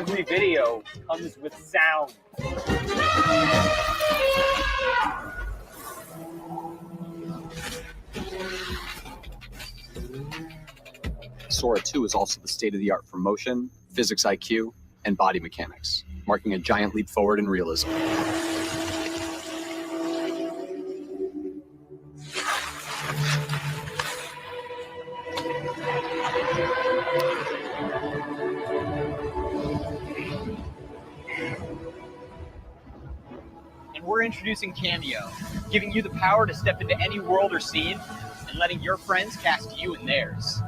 every video comes with sound. SORA2 is also the state-of-the-art for motion, physics IQ, and body mechanics, marking a giant leap forward in realism. And we're introducing Cameo, giving you the power to step into any world or scene and letting your friends cast you in theirs.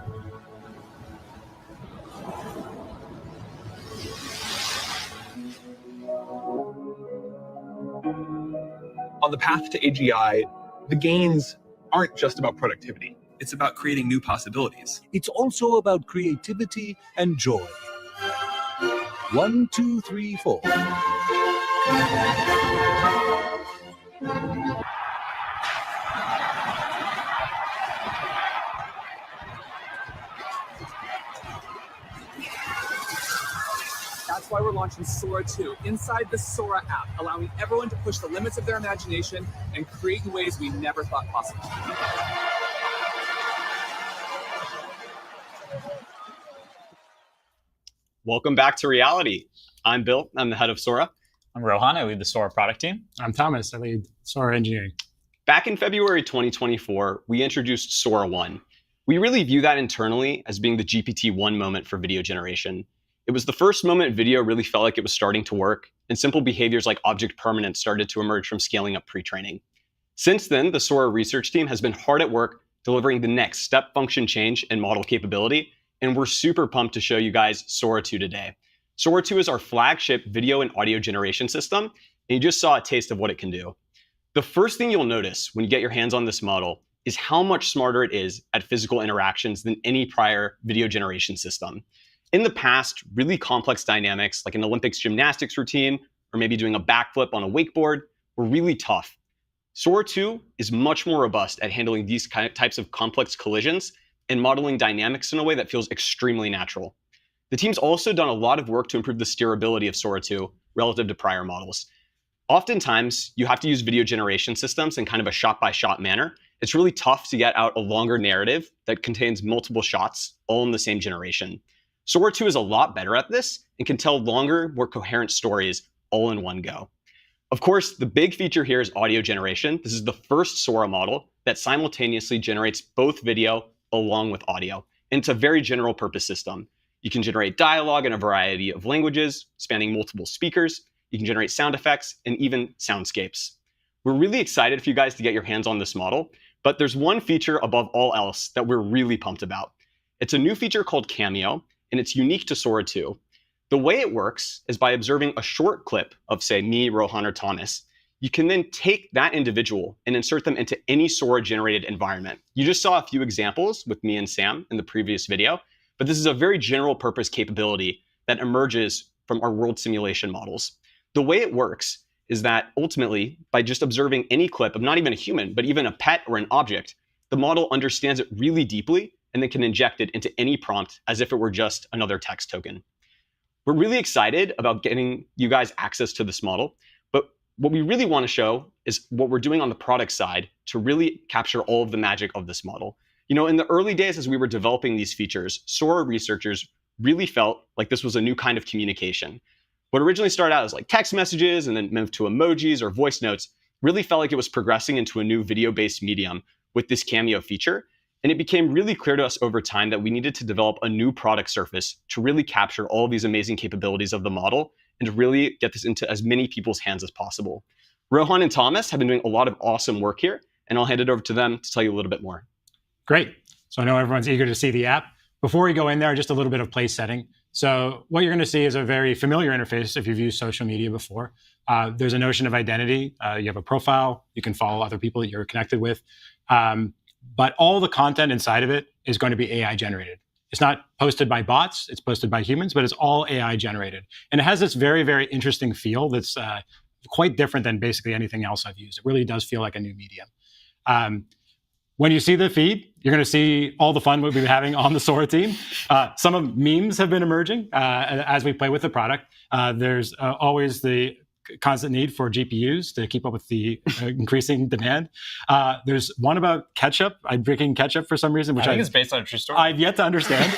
On the path to AGI, the gains aren't just about productivity. It's about creating new possibilities. It's also about creativity and joy. 1, 2, 3, 4. That's why we're launching SORA2 inside the SORA app, allowing everyone to push the limits of their imagination and create in ways we never thought possible. Welcome back to reality. I'm Bill. I'm the head of SORA. I'm Rohan. I lead the SORA product team. I'm Thomas. I lead SORA engineering. Back in February 2024, we introduced SORA1. We really view that internally as being the GPT-1 moment for video generation. It was the first moment video really felt like it was starting to work, and simple behaviors like object permanence started to emerge from scaling up pre-training. Since then, the SORA research team has been hard at work delivering the next step function change and model capability, and we're super pumped to show you guys SORA2 today. SORA2 is our flagship video and audio generation system, and you just saw a taste of what it can do. The first thing you'll notice when you get your hands on this model is how much smarter it is at physical interactions than any prior video generation system. In the past, really complex dynamics like an Olympics gymnastics routine or maybe doing a backflip on a wakeboard were really tough. SORA2 is much more robust at handling these types of complex collisions and modeling dynamics in a way that feels extremely natural. The team's also done a lot of work to improve the steerability of SORA2 relative to prior models. Oftentimes, you have to use video generation systems in kind of a shot-by-shot manner. It's really tough to get out a longer narrative that contains multiple shots all in the same generation. SORA2 is a lot better at this and can tell longer, more coherent stories all in one go. Of course, the big feature here is audio generation. This is the first SORA model that simultaneously generates both video along with audio. And it's a very general purpose system. You can generate dialogue in a variety of languages, spanning multiple speakers. You can generate sound effects and even soundscapes. We're really excited for you guys to get your hands on this model, but there's one feature above all else that we're really pumped about. It's a new feature called Cameo, and it's unique to SORA2. The way it works is by observing a short clip of, say, me, Rohan, or Thomas. You can then take that individual and insert them into any SORA-generated environment. You just saw a few examples with me and Sam in the previous video, but this is a very general-purpose capability that emerges from our world simulation models. The way it works is that ultimately, by just observing any clip of not even a human, but even a pet or an object, the model understands it really deeply and then can inject it into any prompt as if it were just another text token. We're really excited about getting you guys access to this model, but what we really want to show is what we're doing on the product side to really capture all of the magic of this model. You know, in the early days as we were developing these features, SORA researchers really felt like this was a new kind of communication. What originally started out as like text messages and then moved to emojis or voice notes really felt like it was progressing into a new video-based medium with this Cameo feature. And it became really clear to us over time that we needed to develop a new product surface to really capture all of these amazing capabilities of the model and to really get this into as many people's hands as possible. Rohan and Thomas have been doing a lot of awesome work here, and I'll hand it over to them to tell you a little bit more. Great. So I know everyone's eager to see the app. Before we go in there, just a little bit of place setting. So what you're going to see is a very familiar interface if you've used social media before. There's a notion of identity. You have a profile. You can follow other people that you're connected with. But all the content inside of it is going to be AI generated. It's not posted by bots, it's posted by humans, but it's all AI generated. And it has this very, very interesting feel that's quite different than basically anything else I've used. It really does feel like a new medium. When you see the feed, you're going to see all the fun we've been having on the Sora team. Some of memes have been emerging as we play with the product. There's always the constant need for GPUs to keep up with the increasing demand. There's one about ketchup. I'm drinking ketchup for some reason, which I think it's based on a true story. I've yet to understand,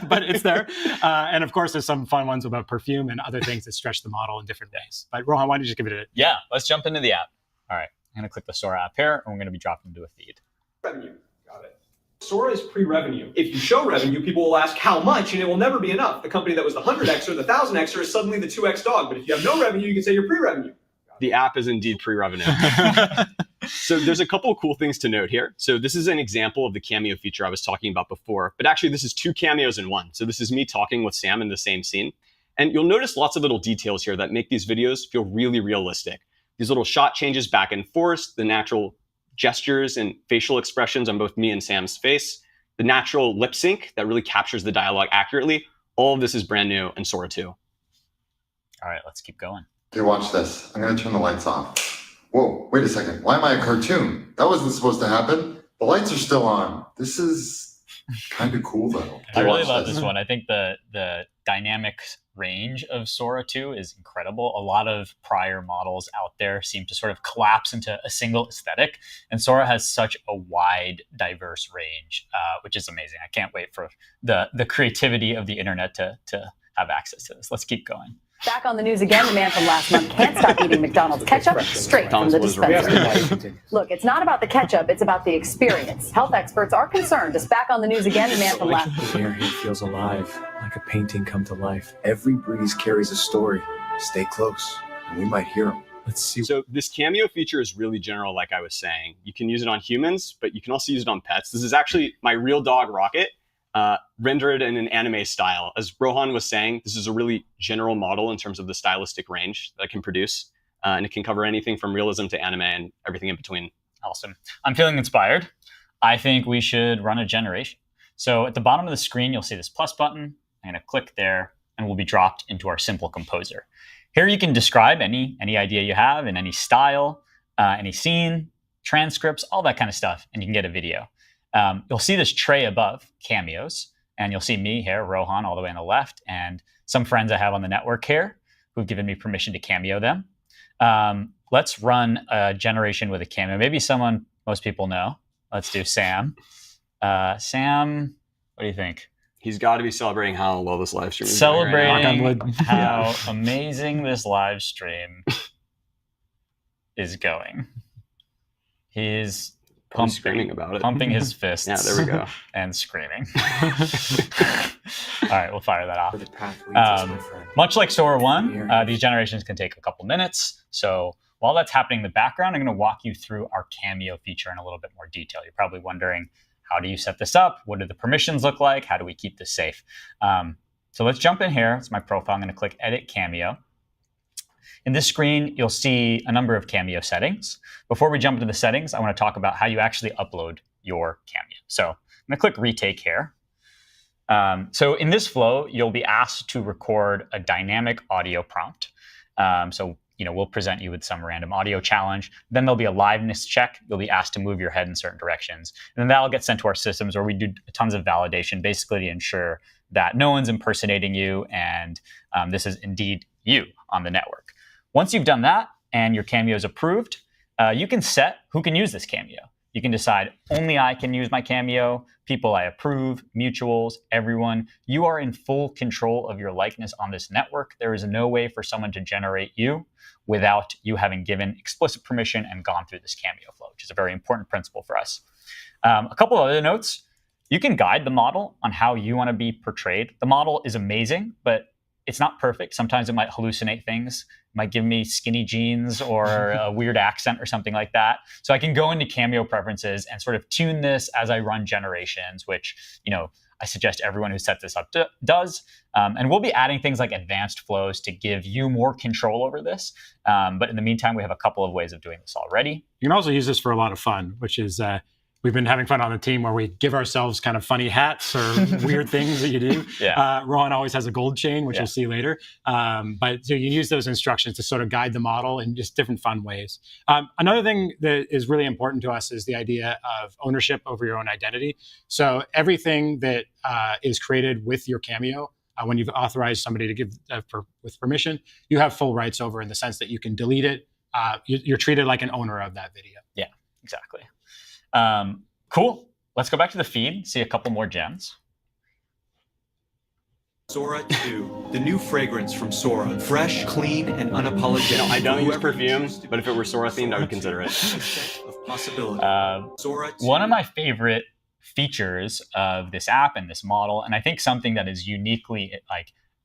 but it's there. And of course, there's some fun ones about perfume and other things that stretch the model in different ways. But Rohan, why don't you just give it a... Yeah, let's jump into the app. All right, I'm going to click the Sora app here, and we're going to be dropped into a feed. Revenue. Got it. Sora is pre-revenue. If you show revenue, people will ask how much, and it will never be enough. The company that was the 100x or the 1000x is suddenly the 2x dog. But if you have no revenue, you can say you're pre-revenue. The app is indeed pre-revenue. So there's a couple of cool things to note here. So this is an example of the cameo feature I was talking about before, but actually this is 2 cameos in one. So this is me talking with Sam in the same scene. And you'll notice lots of little details here that make these videos feel really realistic. These little shot changes back and forth, the natural gestures and facial expressions on both me and Sam's face, the natural lip sync that really captures the dialogue accurately. All of this is brand new in Sora 2. All right, let's keep going. Hey, watch this. I'm going to turn the lights off. Whoa, wait a second. Why am I a cartoon? That wasn't supposed to happen. The lights are still on. This is kind of cool, though. I really love this one. I think the dynamic range of Sora 2 is incredible. A lot of prior models out there seem to sort of collapse into a single aesthetic, and Sora has such a wide, diverse range, which is amazing. I can't wait for the creativity of the internet to have access to this. Let's keep going. Back on the news again, the man from last month can't stop eating McDonald's ketchup straight from the dispenser. Look, it's not about the ketchup, it's about the experience. Health experts are concerned. Just back on the news again, the man from last month. The air here feels alive, like a painting come to life. Every breeze carries a story. Stay close, and we might hear them. Let's see. So this cameo feature is really general, like I was saying. You can use it on humans, but you can also use it on pets. This is actually my real dog, Rocket. Rendered in an anime style. As Rohan was saying, this is a really general model in terms of the stylistic range that it can produce. And it can cover anything from realism to anime and everything in between. Awesome. I'm feeling inspired. I think we should run a generation. So at the bottom of the screen, you'll see this plus button. I'm going to click there, and we'll be dropped into our simple composer. Here you can describe any idea you have in any style, any scene, transcripts, all that kind of stuff, and you can get a video. You'll see this tray above, cameos, and you'll see me here, Rohan, all the way on the left, and some friends I have on the network here who've given me permission to cameo them. Let's run a generation with a cameo. Maybe someone most people know. Let's do Sam. Sam, what do you think? He's got to be celebrating how well this live stream is celebrating going right now. how amazing this live stream is going. He's screaming about it. Pumping his fists. Yeah, there we go. And screaming. All right, we'll fire that off. Much like Sora 1, these generations can take a couple minutes. So while that's happening in the background, I'm going to walk you through our cameo feature in a little bit more detail. You're probably wondering, how do you set this up? What do the permissions look like? How do we keep this safe? So let's jump in here. It's my profile. I'm going to click Edit Cameo. In this screen, you'll see a number of cameo settings. Before we jump into the settings, I want to talk about how you actually upload your cameo. So I'm going to click Retake here. So in this flow, you'll be asked to record a dynamic audio prompt. So we'll present you with some random audio challenge. Then there'll be a liveness check. You'll be asked to move your head in certain directions. And then that'll get sent to our systems where we do tons of validation, basically to ensure that no one's impersonating you and this is indeed you on the network. Once you've done that and your cameo is approved, you can set who can use this cameo. You can decide only I can use my cameo, people I approve, mutuals, everyone. You are in full control of your likeness on this network. There is no way for someone to generate you without you having given explicit permission and gone through this cameo flow, which is a very important principle for us. A couple of other notes. You can guide the model on how you want to be portrayed. The model is amazing, but it's not perfect. Sometimes it might hallucinate things. It might give me skinny jeans or a weird accent or something like that. So I can go into cameo preferences and sort of tune this as I run generations, which, I suggest everyone who sets this up does. And we'll be adding things like advanced flows to give you more control over this. But in the meantime, we have a couple of ways of doing this already. You can also use this for a lot of fun, which is we've been having fun on the team where we give ourselves kind of funny hats or weird things that you do. Rohan always has a gold chain, which you'll see later. But so you use those instructions to sort of guide the model in just different fun ways. Another thing that is really important to us is the idea of ownership over your own identity. So everything that is created with your Cameo, when you've authorized somebody to give with permission, you have full rights over in the sense that you can delete it. You're treated like an owner of that video. Yeah, exactly. Cool. Let's go back to the feed, see a couple more gems. SORA2, the new fragrance from Sora. Fresh, clean, and unapologetic. I don't use perfume, but if it were Sora themed, I would consider it. One of my favorite features of this app and this model, and I think something that is uniquely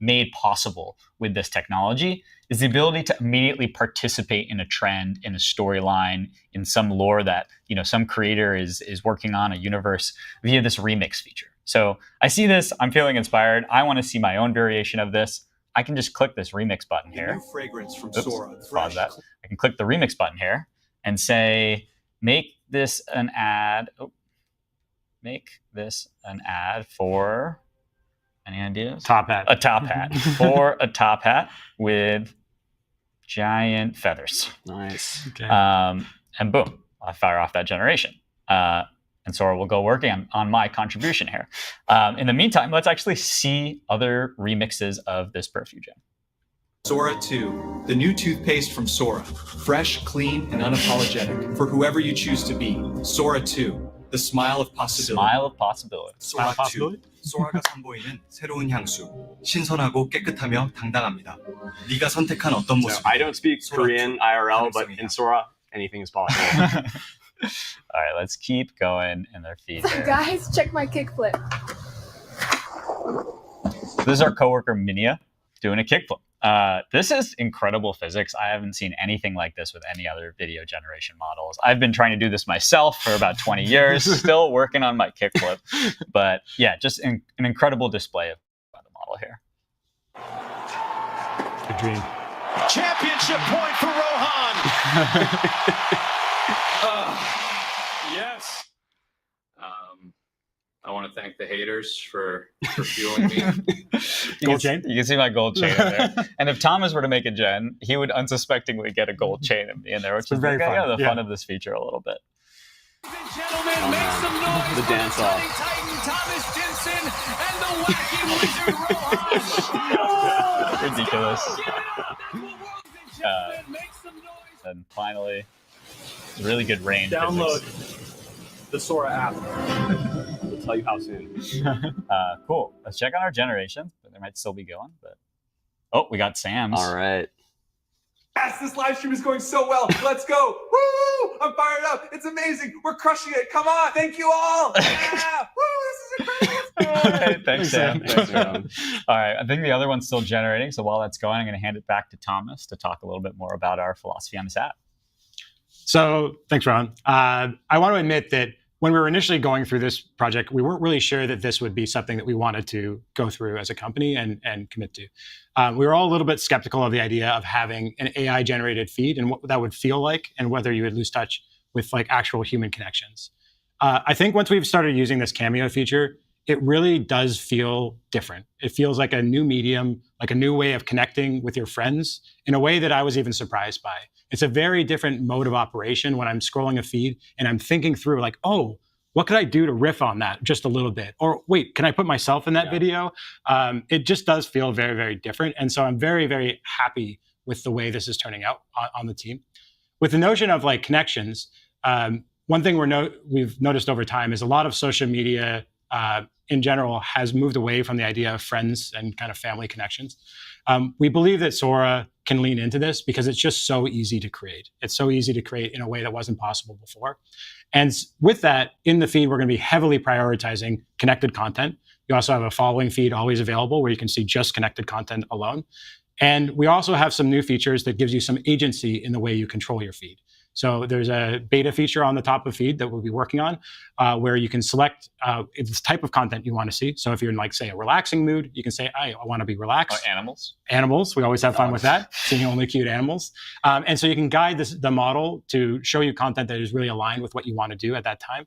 made possible with this technology, is the ability to immediately participate in a trend, in a storyline, in some lore that some creator is working on, a universe, via this remix feature. So I see this, I'm feeling inspired. I want to see my own variation of this. I can just click this remix button here. New fragrance from Oops, Sora. pause that. I can click the remix button here and say, make this an ad. Oh, make this an ad for, any ideas? Top hat. A top hat. For a top hat with giant feathers. Nice. Okay. And boom, I'll fire off that generation. And Sora will go working on my contribution here. In the meantime, let's actually see other remixes of this perfume gem. SORA2, the new toothpaste from Sora. Fresh, clean, and unapologetic for whoever you choose to be. SORA2, the smile of possibility. Smile of possibility. Smile of possibility? 소라가 선보이는 새로운 향수. 신선하고 깨끗하며 당당합니다. 네가 선택한 어떤 모습. I don't speak Korean IRL, but in Sora, anything is possible. All right, let's keep going in their feed here. Guys, check my kickflip. This is our coworker Minia doing a kickflip. This is incredible physics. I haven't seen anything like this with any other video generation models. I've been trying to do this myself for about 20 years, still working on my kickflip. But yeah, just an incredible display of the model here. Good dream. Championship point for Rohan. Yes. I want to thank the haters for fueling me. Gold chain? You can see my gold chain in there. And if Thomas were to make a gen, he would unsuspectingly get a gold chain in there, which is very fun. The fun of this feature a little bit. Gentlemen, make some noise the dance off. Thomas Jensen and the wacky wizard Rohan. Ridiculous. And finally, really good range. Download physics. the Sora app. We'll tell you how soon. Cool. Let's check on our generations. They might still be going, but oh, we got Sam's. All right. Yes, this live stream is going so well. Let's go. Woo! I'm fired up. It's amazing. We're crushing it. Come on. Thank you all. Yeah. Woo! This is incredible. All right, thanks, Sam. All right, I think the other one's still generating. So while that's going, I'm going to hand it back to Thomas to talk a little bit more about our philosophy on this app. So thanks, Ron. I want to admit that when we were initially going through this project, we weren't really sure that this would be something that we wanted to go through as a company and commit to. We were all a little bit skeptical of the idea of having an AI-generated feed and what that would feel like and whether you would lose touch with like actual human connections. I think once we've started using this Cameo feature, it really does feel different. It feels like a new medium, like a new way of connecting with your friends in a way that I was even surprised by. It's a very different mode of operation when I'm scrolling a feed and I'm thinking through like, oh, what could I do to riff on that just a little bit? Or wait, can I put myself in that video? It just does feel very, very different. And so I'm very, very happy with the way this is turning out on the team. With the notion of like connections, one thing we've noticed over time is a lot of social media in general has moved away from the idea of friends and kind of family connections. We believe that Sora can lean into this because it's just so easy to create. It's so easy to create in a way that wasn't possible before. And with that, in the feed, we're going to be heavily prioritizing connected content. You also have a following feed always available where you can see just connected content alone. And we also have some new features that gives you some agency in the way you control your feed. So there's a beta feature on the top of feed that we'll be working on where you can select this type of content you want to see. So if you're in like, say, a relaxing mood, you can say, I want to be relaxed. Animals. Animals. We always have fun with that, seeing only cute animals. And so you can guide the model to show you content that is really aligned with what you want to do at that time.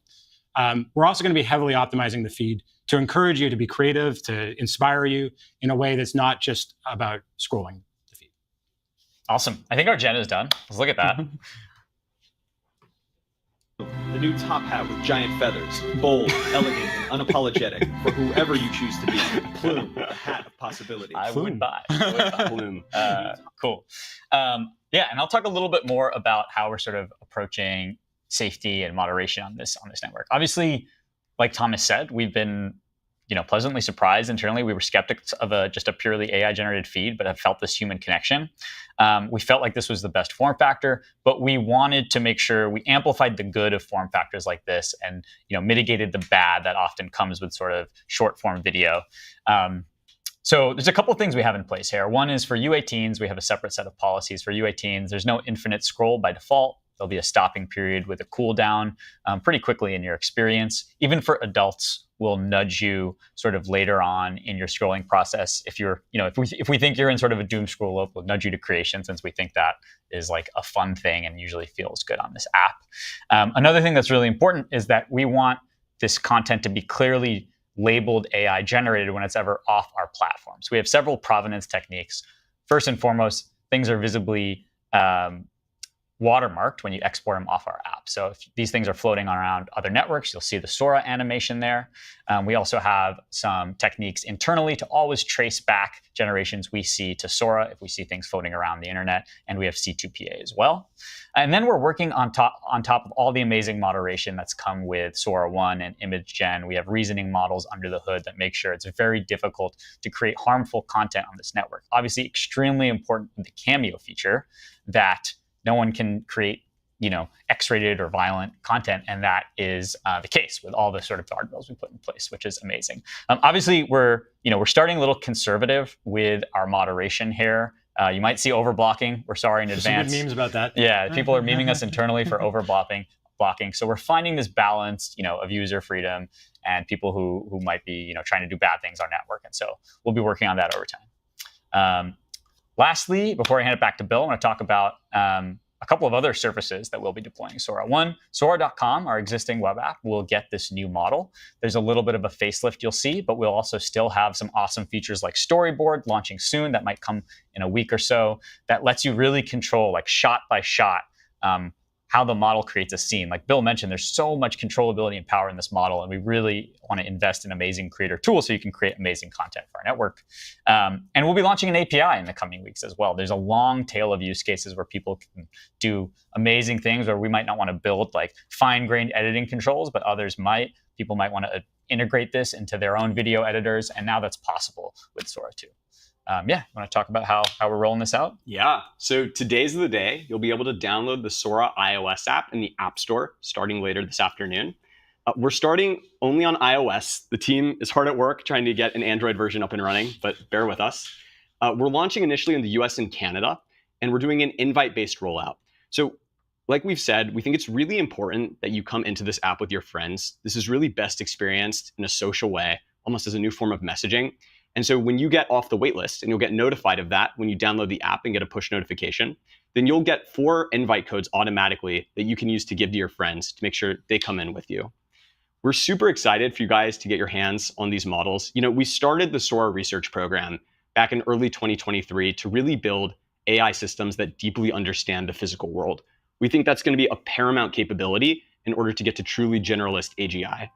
We're also going to be heavily optimizing the feed to encourage you to be creative, to inspire you in a way that's not just about scrolling the feed. Awesome. I think our gen is done. Let's look at that. The new top hat with giant feathers, bold, elegant, and unapologetic for whoever you choose to be. Plume, the hat of possibility. I would buy. Plume. Cool. Yeah, and I'll talk a little bit more about how we're sort of approaching safety and moderation on this network. Obviously, like Thomas said, we've been pleasantly surprised internally. We were skeptics of just a purely AI-generated feed, but have felt this human connection. We felt like this was the best form factor, but we wanted to make sure we amplified the good of form factors like this and mitigated the bad that often comes with sort of short-form video. So there's a couple of things we have in place here. One is for UA-teens, we have a separate set of policies for UA-teens. There's no infinite scroll by default. There'll be a stopping period with a cooldown pretty quickly in your experience. Even for adults, we'll nudge you sort of later on in your scrolling process. If you're, if we think you're in sort of a doom scroll loop, we'll nudge you to creation, since we think that is like a fun thing and usually feels good on this app. Another thing that's really important is that we want this content to be clearly labeled AI generated when it's ever off our platform. So we have several provenance techniques. First and foremost, things are visibly watermarked when you export them off our app. So if these things are floating around other networks, you'll see the SORA animation there. We also have some techniques internally to always trace back generations we see to SORA if we see things floating around the internet, and we have C2PA as well. And then we're working on top of all the amazing moderation that's come with SORA1 and image gen. We have reasoning models under the hood that make sure it's very difficult to create harmful content on this network. Obviously, extremely important with the Cameo feature that no one can create, X-rated or violent content, and that is the case with all the sort of guardrails we put in place, which is amazing. Obviously, we're starting a little conservative with our moderation here. You might see overblocking. We're sorry in advance. Some good memes about that. Yeah, people are memeing us internally for overblocking. So we're finding this balance, of user freedom and people who might be, trying to do bad things on our network, and so we'll be working on that over time. Lastly, before I hand it back to Bill, I want to talk about a couple of other services that we'll be deploying. SORA1, SORA.com, our existing web app, will get this new model. There's a little bit of a facelift you'll see, but we'll also still have some awesome features like Storyboard launching soon that might come in a week or so that lets you really control, like shot by shot, how the model creates a scene. Like Bill mentioned, there's so much controllability and power in this model, and we really want to invest in amazing creator tools so you can create amazing content for our network. And we'll be launching an API in the coming weeks as well. There's a long tail of use cases where people can do amazing things, where we might not want to build like fine-grained editing controls, but others might. People might want to integrate this into their own video editors, and now that's possible with SORA2. Want to talk about how we're rolling this out? Yeah. So today's the day. You'll be able to download the SORA iOS app in the App Store starting later this afternoon. We're starting only on iOS. The team is hard at work trying to get an Android version up and running, but bear with us. We're launching initially in the US and Canada, and we're doing an invite-based rollout. So like we've said, we think it's really important that you come into this app with your friends. This is really best experienced in a social way, almost as a new form of messaging. And so when you get off the waitlist, and you'll get notified of that when you download the app and get a push notification, then you'll get 4 invite codes automatically that you can use to give to your friends to make sure they come in with you. We're super excited for you guys to get your hands on these models. We started the SORA research program back in early 2023 to really build AI systems that deeply understand the physical world. We think that's going to be a paramount capability in order to get to truly generalist AGI.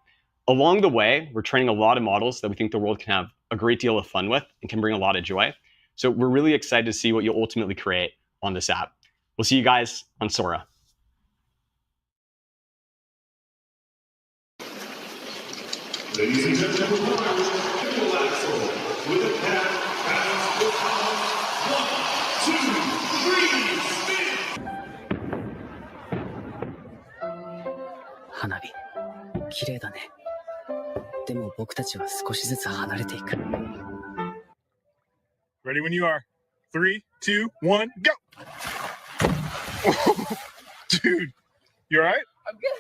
Along the way, we're training a lot of models that we think the world can have a great deal of fun with and can bring a lot of joy. So we're really excited to see what you'll ultimately create on this app. We'll see you guys on SORA. Ladies and gentlemen, with a cat has become 1, 2, 3, spin! 花火、綺麗だね。でも僕たちは少しずつ離れていく。Ready when you are. 3, 2, 1, go! Dude, you all right? I'm good.